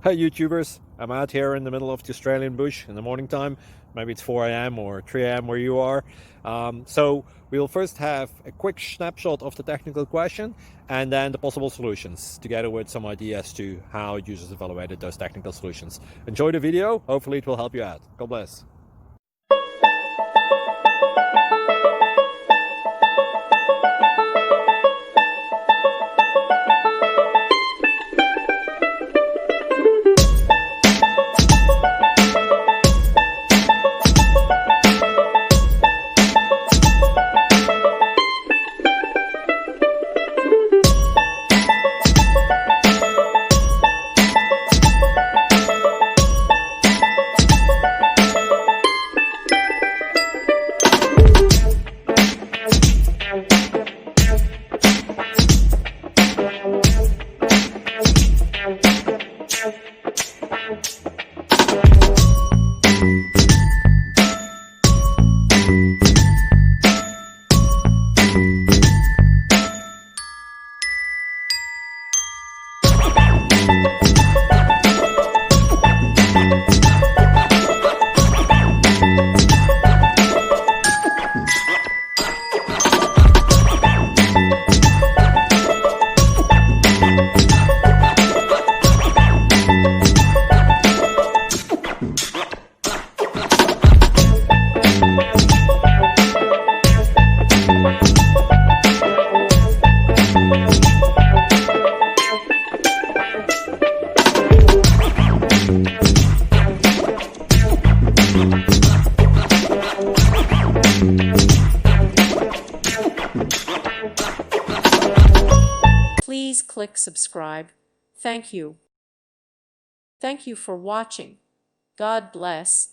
Hey YouTubers, I'm out here in the middle of the Australian bush in the morning time. Maybe it's 4 a.m. or 3 a.m. where you are. So we'll first have a quick snapshot of the technical question and then the possible solutions, together with some ideas to how users evaluated those technical solutions. Enjoy the video, hopefully it will help you out. God bless. Please click subscribe. Thank you. Thank you for watching. God bless.